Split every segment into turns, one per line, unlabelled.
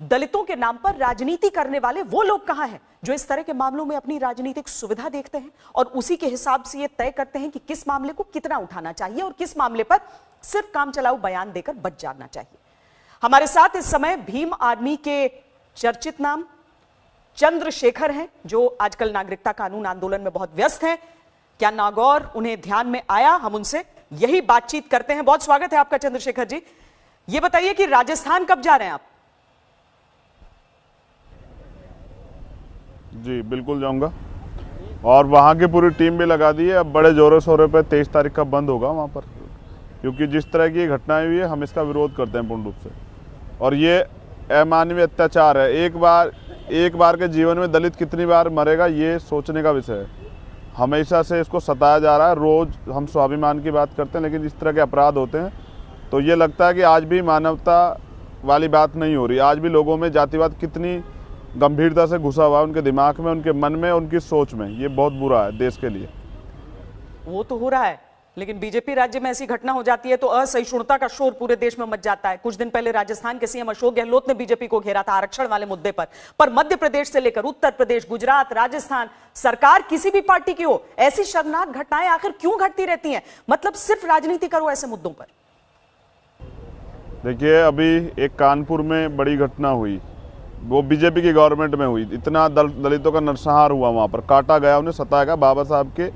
दलितों के नाम पर राजनीति करने वाले वो लोग कहां हैं जो इस तरह के मामलों में अपनी राजनीतिक सुविधा देखते हैं और उसी के हिसाब से ये तय करते हैं कि किस मामले को कितना उठाना चाहिए और किस मामले पर सिर्फ काम चलाऊ बयान देकर बच जाना चाहिए। हमारे साथ इस समय भीम आर्मी के चर्चित नाम चंद्रशेखर हैं, जो आजकल नागरिकता कानून आंदोलन में बहुत व्यस्त हैं। क्या नागौर उन्हें ध्यान में आया? हम उनसे यही बातचीत करते हैं। बहुत स्वागत है आपका चंद्रशेखर जी। ये बताइए कि राजस्थान कब जा रहे हैं आप?
जी बिल्कुल जाऊंगा, और वहाँ की पूरी टीम भी लगा दी है। अब बड़े जोरों शोरों पे 23 तारीख का बंद होगा वहाँ पर, क्योंकि जिस तरह की घटनाएं हुई है हम इसका विरोध करते हैं पूर्ण रूप से। और ये अमानवीय अत्याचार है। एक बार के जीवन में दलित कितनी बार मरेगा ये सोचने का विषय है। हमेशा से इसको सताया जा रहा है। रोज़ हम स्वाभिमान की बात करते हैं, लेकिन इस तरह के अपराध होते हैं तो ये लगता है कि आज भी मानवता वाली बात नहीं हो रही। आज भी लोगों में जातिवाद कितनी गंभीरता से घुसा हुआ है, उनके दिमाग में, उनके मन में, उनकी सोच में। ये बहुत बुरा है देश के लिए।
वो तो हो रहा है, लेकिन बीजेपी राज्य में ऐसी घटना हो जाती है तो असहिष्णुता का शोर पूरे देश में मच जाता है। कुछ दिन पहले राजस्थान के सीएम अशोक गहलोत ने बीजेपी को घेरा था आरक्षण वाले मुद्दे पर मध्य प्रदेश से लेकर उत्तर प्रदेश, गुजरात, राजस्थान, सरकार किसी भी पार्टी की हो, ऐसी शर्मनाक घटनाएं आखिर क्यों घटती रहती हैं? मतलब सिर्फ राजनीति करो ऐसे मुद्दों पर।
देखिए, अभी एक कानपुर में बड़ी घटना हुई, वो बीजेपी की गवर्नमेंट में हुई। इतना दलितों का नरसंहार हुआ, वहाँ पर काटा गया, उन्हें सताया गया बाबा साहब के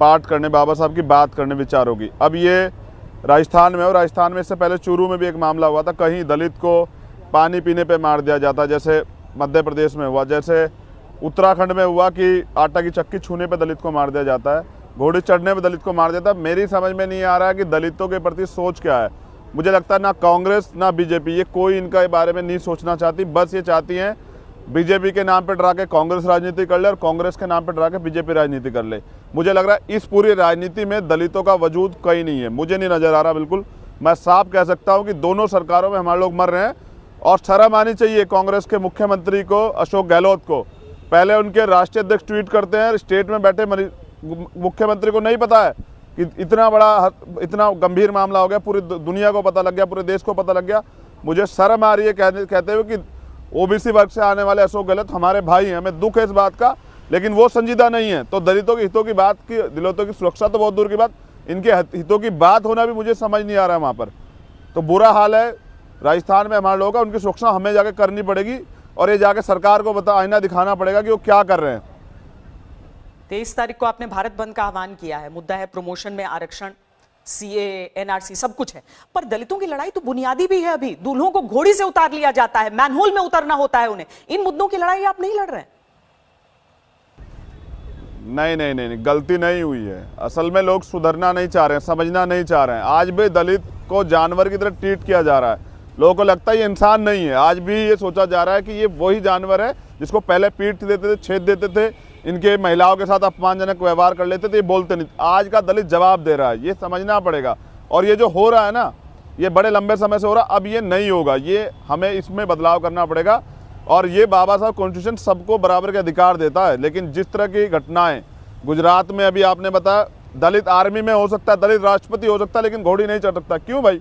पाठ करने, बाबा साहब की बात करने, विचारों की। अब ये राजस्थान में, और राजस्थान में इससे पहले चूरू में भी एक मामला हुआ था। कहीं दलित को पानी पीने पे मार दिया जाता, जैसे मध्य प्रदेश में हुआ, जैसे उत्तराखंड में हुआ कि आटा की चक्की छूने पे दलित को मार दिया जाता है, घोड़े चढ़ने पे दलित को मार दिया जाता है। मेरी समझ में नहीं आ रहा है कि दलितों के प्रति सोच क्या है। मुझे लगता है ना कांग्रेस ना बीजेपी, ये कोई इनका बारे में नहीं सोचना चाहती। बस ये चाहती हैं बीजेपी के नाम पे डरा के कांग्रेस राजनीति कर ले और कांग्रेस के नाम पे डरा के बीजेपी राजनीति कर ले। मुझे लग रहा है इस पूरी राजनीति में दलितों का वजूद कहीं नहीं है, मुझे नहीं नजर आ रहा। बिल्कुल मैं साफ कह सकता हूं कि दोनों सरकारों में हमारे लोग मर रहे हैं। और शर्म आनी चाहिए कांग्रेस के मुख्यमंत्री को, अशोक गहलोत को। पहले उनके राष्ट्रीय अध्यक्ष ट्वीट करते हैं, स्टेट में बैठे मुख्यमंत्री को नहीं पता है कि इतना गंभीर मामला हो गया, पूरी दुनिया को पता लग गया, पूरे देश को पता लग गया। मुझे शर्म आ रही है कहते हुए कि ओबीसी वर्ग से आने वाले अशोक गहलोत हमारे भाई हैं। हमें दुख है इस बात का, लेकिन वो संजीदा नहीं है। तो दलितों के हितों की बात की, दलितों की सुरक्षा तो बहुत दूर की बात, इनके हितों की बात होना भी मुझे समझ नहीं आ रहा है वहाँ पर। तो बुरा हाल है राजस्थान में हमारे लोगों का। उनकी सुरक्षा हमें जाके करनी पड़ेगी और ये जाके सरकार को आईना दिखाना पड़ेगा कि वो क्या कर रहे हैं।
23 तारीख को आपने भारत बंद का आह्वान किया है। मुद्दा है प्रमोशन में आरक्षण, सीए, एनआरसी, सब कुछ है, पर दलितों की लड़ाई तो बुनियादी भी है। अभी दूल्हों को घोड़ी से उतार लिया जाता है, मैनहोल में उतरना होता है उन्हें। इन मुद्दों की लड़ाई आप नहीं लड़ रहे हैं?
नहीं, गलती नहीं हुई है। असल में लोग सुधरना नहीं चाह रहे हैं, समझना नहीं चाह रहे हैं। आज भी दलित को जानवर की तरह ट्रीट किया जा रहा है। लोगों को लगता है ये इंसान नहीं है। आज भी ये सोचा जा रहा है कि ये वही जानवर है जिसको पहले पीट देते थे, छेद देते थे, इनके महिलाओं के साथ अपमानजनक व्यवहार कर लेते थे, ये बोलते नहीं। आज का दलित जवाब दे रहा है, ये समझना पड़ेगा। और ये जो हो रहा है ना, ये बड़े लंबे समय से हो रहा, अब ये नहीं होगा। ये हमें इसमें बदलाव करना पड़ेगा। और ये बाबा साहब कॉन्स्टिट्यूशन सबको बराबर के अधिकार देता है, लेकिन जिस तरह की घटनाएं गुजरात में अभी आपने बताया, दलित आर्मी में हो सकता है, दलित राष्ट्रपति हो सकता है, लेकिन घोड़ी नहीं चढ़ सकता। क्यों भाई?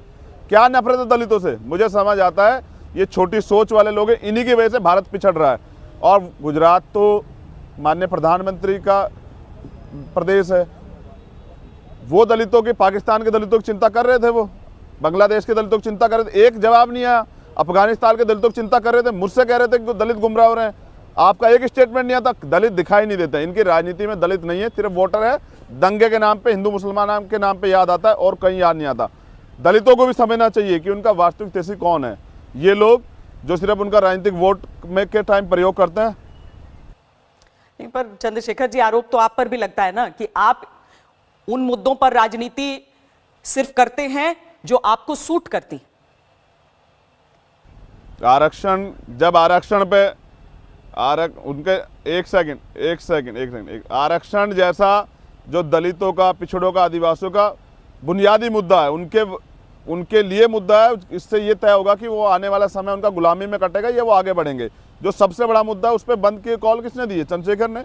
क्या नफरत है दलितों से? मुझे समझ आता है ये छोटी सोच वाले लोग हैं, इन्हीं की वजह से भारत पिछड़ रहा है। और गुजरात तो माननीय प्रधानमंत्री का प्रदेश है। वो दलितों की, पाकिस्तान के दलितों की चिंता कर रहे थे, वो बांग्लादेश के दलितों की चिंता कर रहे थे, एक जवाब नहीं आया। अफगानिस्तान के दलितों की चिंता कर रहे थे, मुझसे कह रहे थे कि दलित गुमराह हो रहे हैं, आपका एक स्टेटमेंट नहीं आता। दलित दिखाई नहीं देता, इनकी राजनीति में दलित नहीं है, सिर्फ वोटर है। दंगे के नाम पे, हिंदू मुसलमान के नाम पे याद आता है और कहीं याद नहीं आता। दलितों को भी समझना चाहिए कि उनका वास्तविक हितैषी कौन है। ये लोग जो सिर्फ उनका राजनीतिक वोट में के टाइम प्रयोग करते हैं।
नहीं, पर चंद्रशेखर जी, आरोप तो आप पर भी लगता है ना कि आप उन मुद्दों पर राजनीति सिर्फ करते हैं जो आपको सूट करती।
आरक्षण, जब आरक्षण पे उनके एक सेकंड आरक्षण जैसा जो दलितों का, पिछड़ों का, आदिवासियों का बुनियादी मुद्दा है, उनके लिए मुद्दा है। इससे ये तय होगा कि वो आने वाला समय उनका गुलामी में कटेगा या वो आगे बढ़ेंगे। जो सबसे बड़ा मुद्दा है उस पर बंद की कॉल किसने दी है? चंद्रशेखर ने।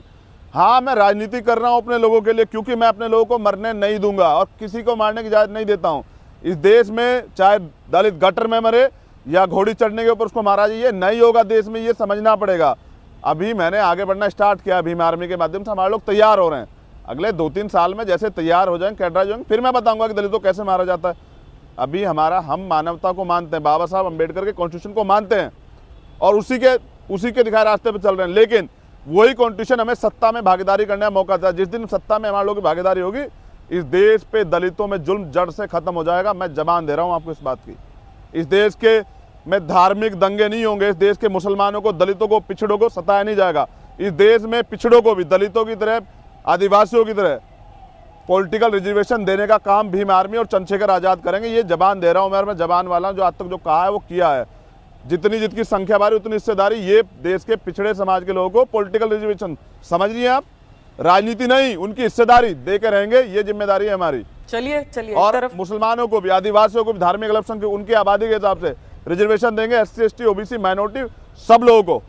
हाँ, मैं राजनीति कर रहा हूँ अपने लोगों के लिए, क्योंकि मैं अपने लोगों को मरने नहीं दूंगा और किसी को मारने की इजाजत नहीं देता हूँ। इस देश में चाहे दलित गटर में मरे या घोड़ी चढ़ने के ऊपर उसको मारा जाए, ये नहीं होगा देश में, ये समझना पड़ेगा। अभी मैंने आगे बढ़ना स्टार्ट किया भीम आर्मी के माध्यम से, हमारे लोग तैयार हो रहे हैं। अगले 2-3 साल में जैसे तैयार हो जाएंगे, कैडराइज होंगे, फिर मैं बताऊंगा कि दलितों को कैसे मारा जाता है। अभी हम मानवता को मानते हैं, बाबा साहब अम्बेडकर के कॉन्स्टिट्यूशन को मानते हैं और उसी के दिखाए रास्ते पर चल रहे हैं। लेकिन वही कॉन्स्टिट्यूशन हमें सत्ता में भागीदारी करने का मौका था। जिस दिन सत्ता में हमारे लोगों की भागीदारी होगी, इस देश पे दलितों में जुल्म जड़ से खत्म हो जाएगा। मैं जबान दे रहा हूं आपको इस बात की। इस देश के में धार्मिक दंगे नहीं होंगे। इस देश के मुसलमानों को, दलितों को, पिछड़ों को सताया नहीं जाएगा। इस देश में पिछड़ों को भी दलितों की तरह, आदिवासियों की तरह पॉलिटिकल रिजर्वेशन देने का काम भीम आर्मी और चंद्रशेखर आजाद करेंगे। ये जबान दे रहा हूं मैं जबान वाला हूं, जो आज तक जो कहा है वो किया है। जितनी संख्या बारी उतनी हिस्सेदारी, ये देश के पिछड़े समाज के लोगों को पॉलिटिकल रिजर्वेशन, समझ रही हैं आप, राजनीति नहीं, उनकी हिस्सेदारी दे के रहेंगे। ये जिम्मेदारी है हमारी।
चलिए
और मुसलमानों को भी, आदिवासियों को भी, धार्मिक अल्पसंख्यक की उनकी आबादी के हिसाब से रिजर्वेशन देंगे। SC ST OBC माइनॉरिटी सब लोगों को।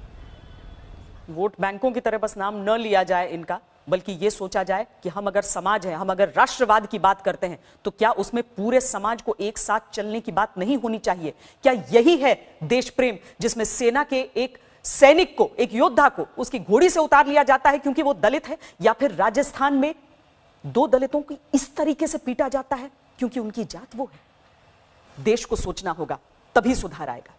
वोट बैंकों की तरह बस नाम न लिया जाए इनका, बल्कि ये सोचा जाए कि हम अगर समाज है, हम अगर राष्ट्रवाद की बात करते हैं, तो क्या उसमें पूरे समाज को एक साथ चलने की बात नहीं होनी चाहिए? क्या यही है देश प्रेम, जिसमें सेना के एक सैनिक को, एक योद्धा को उसकी घोड़ी से उतार लिया जाता है क्योंकि वो दलित है, या फिर राजस्थान में 2 दलितों को इस तरीके से पीटा जाता है क्योंकि उनकी जात वो है? देश को सोचना होगा, तभी सुधार आएगा।